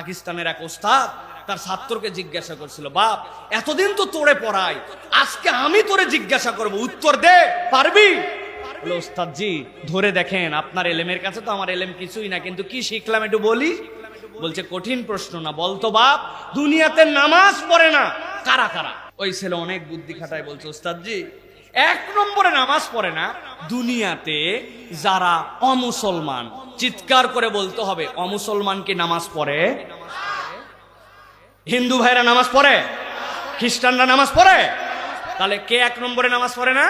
পাকিস্তানের এক ওস্তাদ তার ছাত্রকে জিজ্ঞাসা করছিল, বাপ এতদিন তো তোরে পড়াই, আজকে আমি তোরে জিজ্ঞাসা করব, উত্তর দে, পারবি? বলে, ওস্তাদ জি ধরে দেখেন, আপনার এলেমের কাছে তো আমার এলেম কিছুই না, কিন্তু কি শিখলাম একটু বলি। বলছে, কঠিন প্রশ্ন না, বলতো বাপ, দুনিয়াতে নামাজ পড়ে না কারা কারা? ওই ছেলে অনেক বুদ্ধি খাটায় বলছে, ওস্তাদ জি 1 নম্বরে নামাজ পড়ে না দুনিয়াতে যারা অমুসলমান। চিৎকার করে বলতে হবে, অমুসলমান কি নামাজ পড়ে? হিন্দু ভাইরা নামাজ পড়ে? খ্রিস্টানরা নামাজ পড়ে? তাহলে কে 1 নম্বরে নামাজ পড়ে না?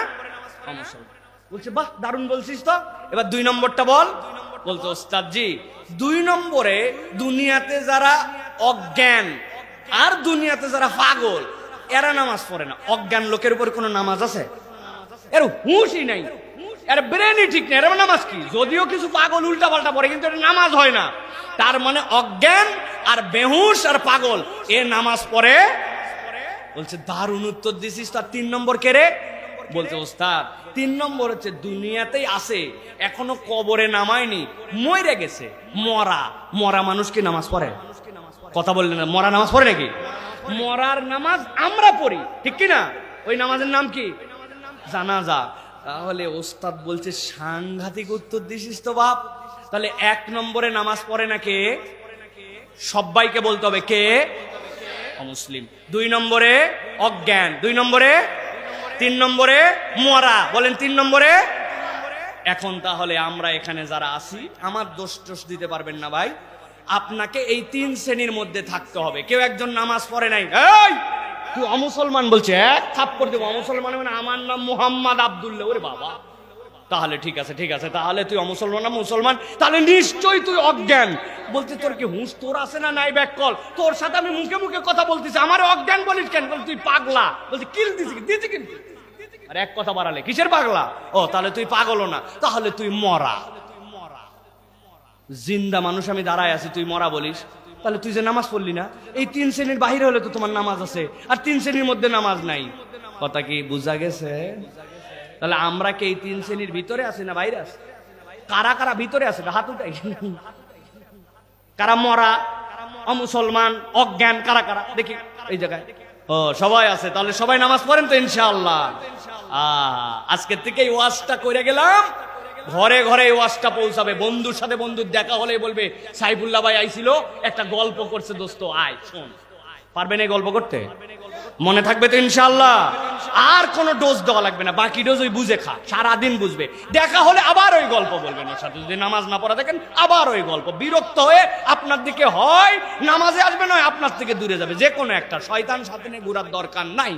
অমুসলমান। বলছে, বাহ দারুণ বলছিস তো, এবার 2 নম্বরটা বল। বলতো, ওস্তাদ জি 2 নম্বরে দুনিয়াতে যারা অজ্ঞান আর দুনিয়াতে যারা পাগল এরা নামাজ পড়ে না। অজ্ঞান লোকের উপর কোনো নামাজ আছে? এর হুঁশই নাই, এর ব্রেনই ঠিক নেই, এর নামাজ কি? যদিও কিছু পাগল উল্টা পাল্টা পড়ে, কিন্তু এটা নামাজ হয় না। তার মানে অজ্ঞান আর বেহুশ আর পাগল এ নামাজ পড়ে। বলছে, দারুণ উত্তর দিছিস। তার 3 নম্বর কে রে? বলছে, ওস্তাদ 3 নম্বর হচ্ছে দুনিয়াতেই আছে, এখনো কবরে নামায়নি, মরে গেছে। মরা মরা মানুষ কি নামাজ পড়ে? কথা বললেন না, মরা নামাজ পড়ে নাকি? মরার নামাজ আমরা পড়ি, ঠিক কি না? ওই নামাজের নাম কি? জানাজা। তাহলে ওস্তাদ বলছে, সাংঘাতিক উত্তর দিছিস তো বাপ। তাহলে 1 নম্বরে নামাজ পড়ে না কে? সবাইকে বলতে হবে কে? অমুসলিম। 2 নম্বরে অজ্ঞান, 2 নম্বরে, 3 নম্বরে মরা। বলেন 3 নম্বরে। এখন তাহলে আমরা এখানে যারা আছি, আমার দোষ টোষ দিতে পারবেন না ভাই, আপনাকে এই 3 শ্রেণীর মধ্যে থাকতে হবে। কেউ একজন নামাজ পড়ে নাই, এই তুই অমুসলমান, বলছে 1 থাপ্পড় দেবো। অমুসলমান মানে আমার নাম মুহাম্মদ আব্দুল্লাহ। ওরে বাবা, তাহলে ঠিক আছে, ঠিক আছে, তাহলে তুই অমুসলমান না মুসলমান, তাহলে নিশ্চয়ই তুই অজ্ঞান। বলতে, তোর কি হুঁশ তোর আছে না নাই? ব্যাক কল, তোর সাথে আমি মুখে মুখে কথা বলতেছি, আমার অজ্ঞান বলিস কেন? বল তুই পাগলা। বলছে, কিল দিছি দিছি কিন্তু। আর এক কথা বাড়ালে, কিসের পাগলা? ও তাহলে তুই পাগলও না, তাহলে তুই মরা। জিন্দা মানুষ আমি দাঁড়ায় আছি, তুই মরা বলিস, তাহলে তুই যে নামাজ পড়লি না। এই 3 শ্রেণীর বাহিরে হলে তো তোমার নামাজ আছে, আর 3 শ্রেণীর মধ্যে নামাজ নাই। কথা কি বুঝা গেছে? তাহলে আমরা কি এই 3 শ্রেণীর ভিতরে আছি না বাইরে আছি? কারা কারা ভিতরে আছে হাত উঠাই। কারা মরা, অমুসলমান, অজ্ঞান, কারা কারা দেখি এই জায়গায়? ও সবাই আছে, তাহলে সবাই নামাজ পড়েন তো ইনশাআল্লাহ। আজকের থেকে এই ওয়াজটা করে গেলাম, ঘরে ঘরে এই ওয়াজটা পৌঁছাবে। বন্ধুর সাথে বন্ধুর দেখা হলে বলবে, সাইফুল্লাহ ভাই আইছিল, একটা গল্প করছে, দোস্ত আয় শোন। পারবেন এই গল্প করতে? মনে থাকবে তো ইনশাআল্লাহ? আর কোনো ডোজ দেওয়া লাগবে না, বাকি ডোজ ওই বুঝে খা, সারাদিন বুঝবে। দেখা হলে আবার ওই গল্প বলবেন ওর সাথে, যদি নামাজ না পড়া দেখেন আবার ওই গল্প। বিরক্ত হয়ে আপনার দিকে হয় নামাজে আসবে, নয় আপনার থেকে দূরে যাবে, যে কোনো একটা। শয়তান সাথে নিয়ে ঘোরার দরকার নাই।